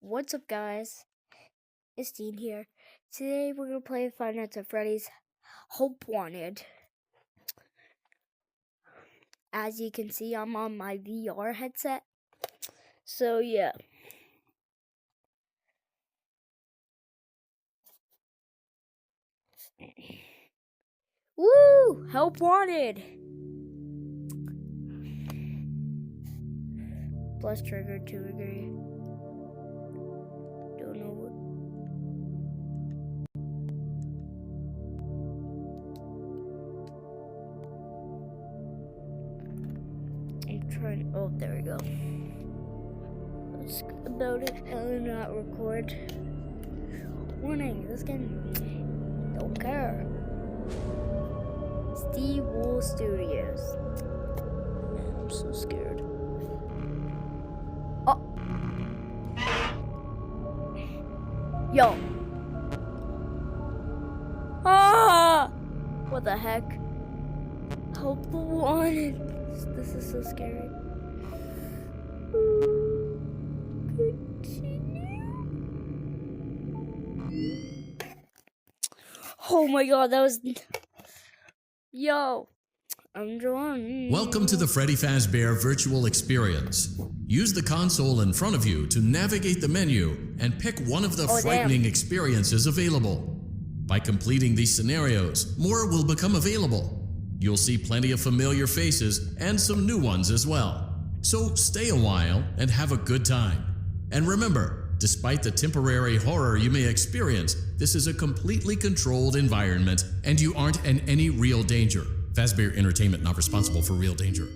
What's up, guys? It's Dean here. Today we're gonna play Five Nights at Freddy's Hope Wanted. As you can see, I'm on my VR headset. So yeah. Woo! Help Wanted! Plus trigger to agree. Don't know what. I'm trying. Oh, there we go. Let's about it and not record. Warning, this game don't care. Steve Wool Studios. Man, I'm so scared. Oh. Yo. Ah! What the heck? Help Wanted. This is so scary. Oh my god, that was... Yo, I'm Joanne. Welcome to the Freddy Fazbear Virtual Experience. Use the console in front of you to navigate the menu and pick one of the frightening experiences available. By completing these scenarios, more will become available. You'll see plenty of familiar faces and some new ones as well. So stay a while and have a good time. And remember, despite the temporary horror you may experience, this is a completely controlled environment and you aren't in any real danger. Fazbear Entertainment not responsible for real danger.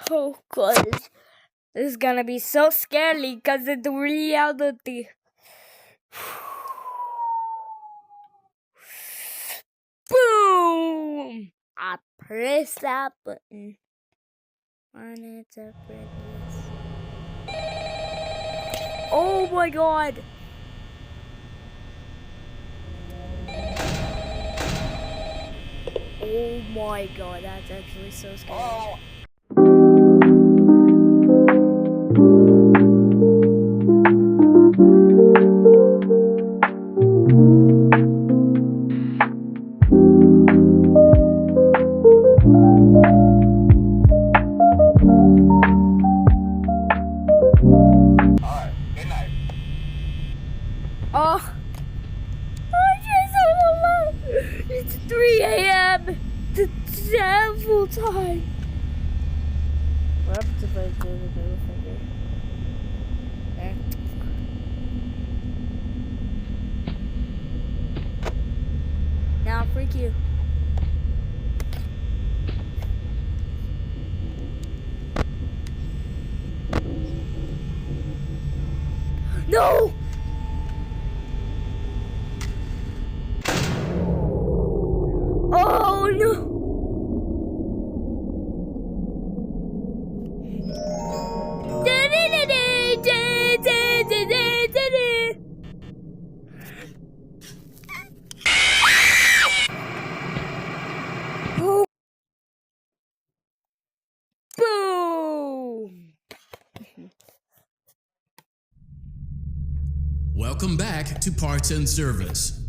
Oh god, this is gonna be so scary because it's reality. Boom! I press that button. It's a oh my god! Oh my god, that's actually so scary. Oh. Oh, it's 3 a.m. The devil time. What happens if I do the middle finger? There. Now I'll freak you. No! Oh no! Oh. Boom! Welcome back to Parts and Service.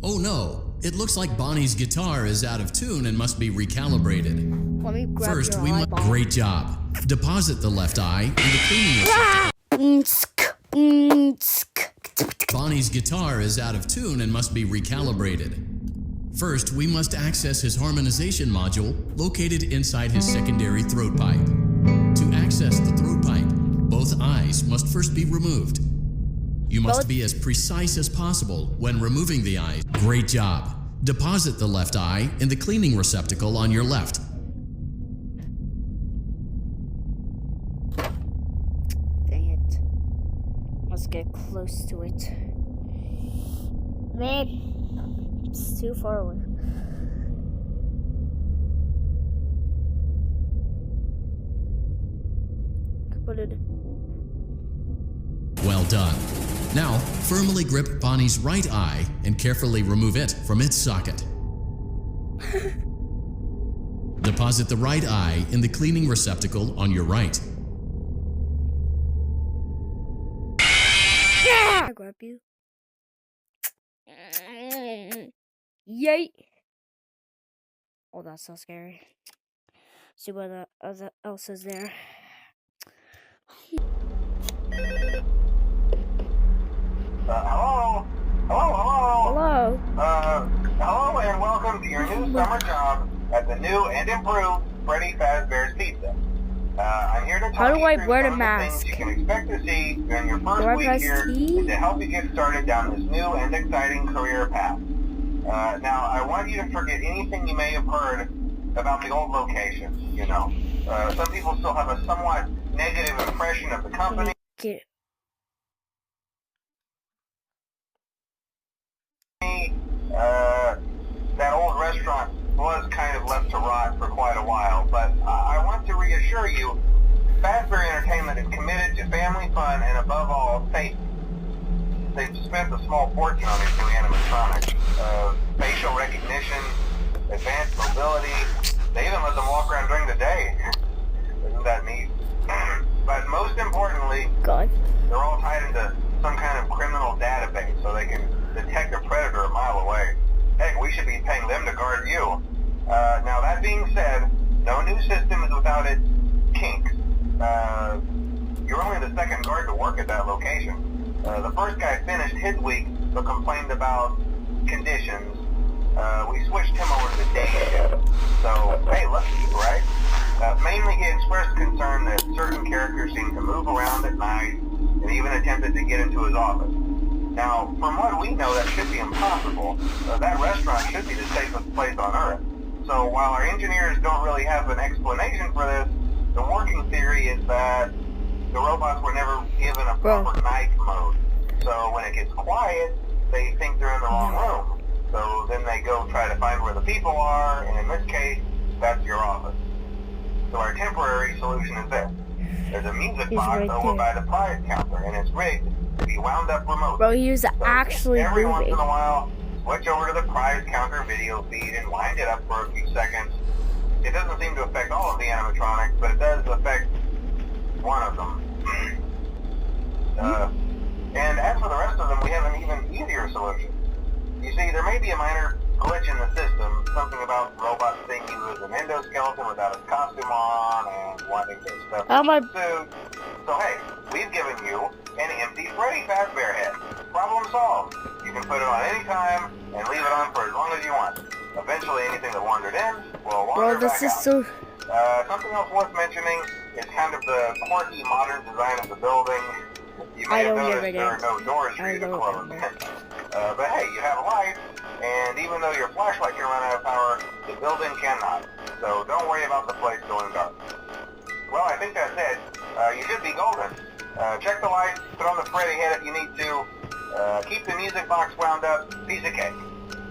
Oh no, it looks like Bonnie's guitar is out of tune and must be recalibrated. Let me grab First, your eyeball. great job. Deposit the left eye in the cleaning receptacle. Bonnie's guitar is out of tune and must be recalibrated. First, we must access his harmonization module located inside his secondary throat pipe. To access the throat pipe, both eyes must first be removed. You must be as precise as possible when removing the eyes. Great job. Deposit the left eye in the cleaning receptacle on your left. Dang it. Let's get close to it. Man, it's too far away. Put it. Well done. Now, firmly grip Bonnie's right eye and carefully remove it from its socket. Deposit the right eye in the cleaning receptacle on your right. I grab you. Yay! Oh, that's so scary. See what else is there. Hello? Hello? Hello. Hello and welcome to your new summer job at the new and improved Freddy Fazbear's Pizza. I'm here to talk How do you I through wear the some of mask? things you can expect to see during your Do first I week press here T? and to help you get started down this new and exciting career path. Now, I want you to forget anything you may have heard about the old location, you know. Some people still have a somewhat negative impression of the company. Get That old restaurant was kind of left to rot for quite a while, but I want to reassure you, Fazbear Entertainment is committed to family fun and above all, safety. They've spent a small fortune on these new animatronics. Facial recognition, advanced mobility, they even let them walk around during the day. Isn't that neat? But most importantly, God. they're all tied into some kind of criminal database so they can detect a predator a mile away. Heck, we should be paying them to guard you. Now that being said, no new system is without its kinks. You're only the second guard to work at that location. The first guy finished his week but complained about conditions. We switched him over to the day shift. So, hey, lucky you, right? Mainly he expressed concern that certain characters seemed to move around at night and even attempted to get into his office. Now, from what we know, that should be impossible. That restaurant should be the safest place on Earth. So while our engineers don't really have an explanation for this, the working theory is that the robots were never given a proper night mode. So when it gets quiet, they think they're in the wrong room. So then they go try to find where the people are, and in this case, that's your office. So our temporary solution is this. There's a music box right over there. by the prize counter, and it's rigged to be wound up remotely. Bro, he was So actually every once in moving. a while, switch over to the prize counter video feed and wind it up for a few seconds. It doesn't seem to affect all of the animatronics, but it does affect one of them. And as for the rest of them, we have an even easier solution. You see, there may be a minor glitch in the system, something about robots seeing you as an endoskeleton without its costume on and wanting to stuff Oh my- in suit. So hey, we've given you an empty Freddy Fazbear head. Problem solved. You can put it on any time and leave it on for as long as you want. Eventually, anything that wandered in will wander Bro, this back is out. so... Something else worth mentioning is kind of the quirky modern design of the building. You may have noticed there are no doors for you to close. But hey, you have lights, and even though your flashlight can run out of power, the building cannot. So don't worry about the place going dark. Well, I think that's it. You should be golden. Check the lights, put on the Freddy head if you need to. Keep the music box wound up. Piece of cake.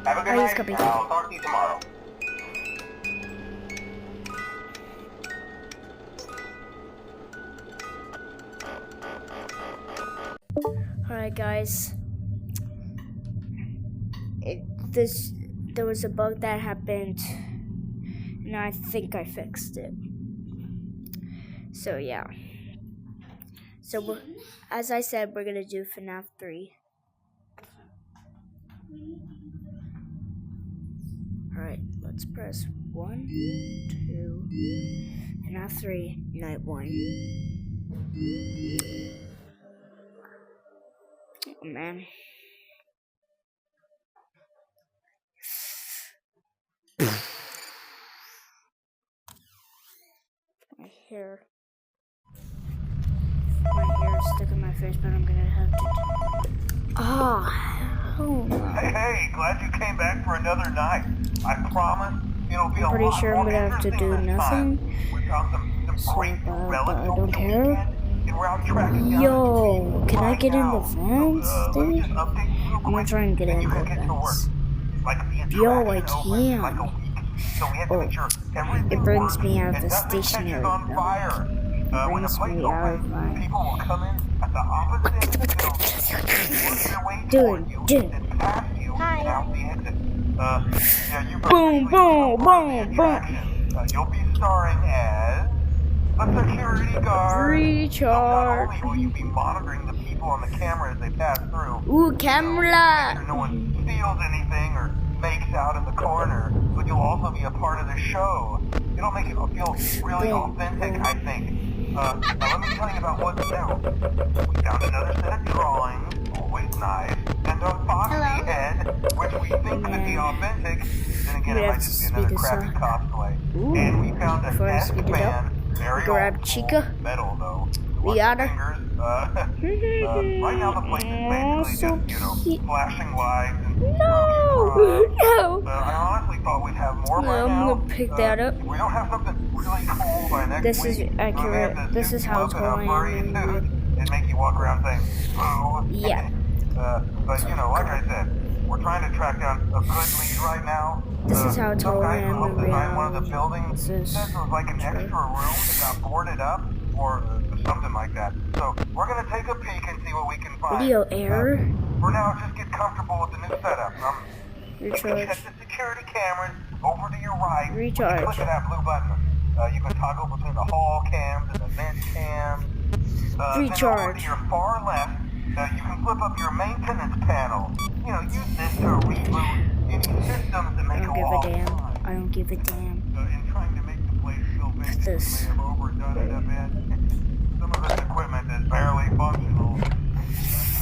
Have a good night, and I'll talk to you tomorrow. Alright, guys. There was a bug that happened, and I think I fixed it. So yeah. So as I said, we're gonna do FNAF 3. Alright, let's press 1, 2, FNAF 3, night 1. Oh man. My hair is stuck in my face, but I'm gonna have to. Oh no. Hey, glad you came back for another night. I promise it'll be a Pretty lot sure more I'm gonna have to interesting do this time. nothing. We found some So, great but relics I over don't the care. weekend, and we're out tracking down Yo, the can I right get in the now. vents, Let me dude? just update you real I'm gonna quick, try and get and in you the can get to work. vents. Like the Yo, I attraction opens in like a can. week, so we have to Oh, make sure everything it brings works me out of and the nothing catches stationary on zone. fire. When the Brings place me out of opens, my... people will come in at the opposite end of the building, work their way towards you, Dude. then past you, and out the exit. Yeah, you've Boom, officially boom, become part of the boom, boom. attraction. You'll be starring as A security guard. Recharge. Not only will you be monitoring the people on the camera as they pass through. Ooh, Make camera. sure no one steals anything or makes out in the corner, but you'll also be a part of the show. It'll make it feel really authentic, I think. Now let me tell you about what's new. We found another set of drawings, always nice, and a foxy head, which we think could be authentic. Then again, it might just be another crappy cosplay. And we found a desk fan, very Grab old Chica. school, metal though. We got her. Right now the place is basically just, flashing lights and No. I honestly thought we'd have more by I'm now. gonna pick that up. We don't have something really cool by next This week. is accurate. This is how it's tall I am. It'd make you walk around saying, "Boo." Yeah. But like I said, we're trying to track down a good lead right now. This is how tall I am in One of the buildings reality. said it was like an extra room that got boarded up or something like that. So we're gonna take a peek and see what we can find. Video error. For now, just get comfortable with the new setup. You can Recharge. check the security cameras over to your right. Recharge. Click that blue button. You can toggle between the hall cams and the vent cams. Recharge. Then over to your far left, you can flip up your maintenance panel. Use this to reboot any systems that I make don't a give a wall damn. fine. I don't give a damn. In trying to make the place feel vintage, This. we may have overdone it a bit. Some of this equipment is barely functional.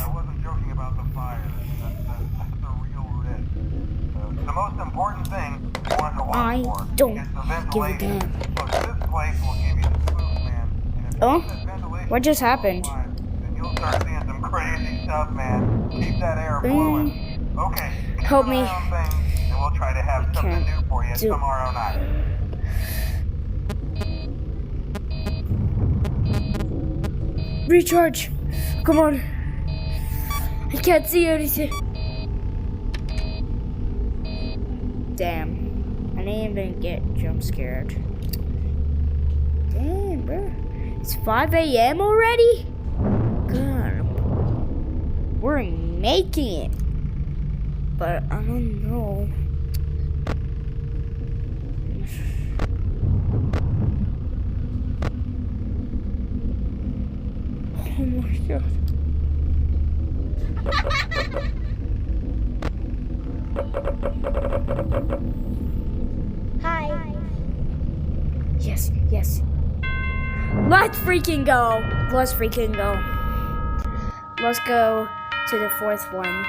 I wasn't joking about the fire. That's a real risk. The most important thing you want to I watch for don't is the give a ventilation. damn. Look, this place will give you the spoof, man. And if Oh? you keep that ventilation What just happened? fine, then you'll start seeing some crazy stuff, man. Keep that air blowing. Okay. keep Help an me. eye on things, and we'll try to have something Okay. new for you Do- tomorrow night. Recharge. Come on. I can't see anything. Damn. I didn't even get jump scared. Damn, bro. It's 5 a.m. already? God. We're making it. But I don't know. Oh my god. Hi. Yes, yes. Let's freaking go. Let's freaking go. Let's go to the fourth one.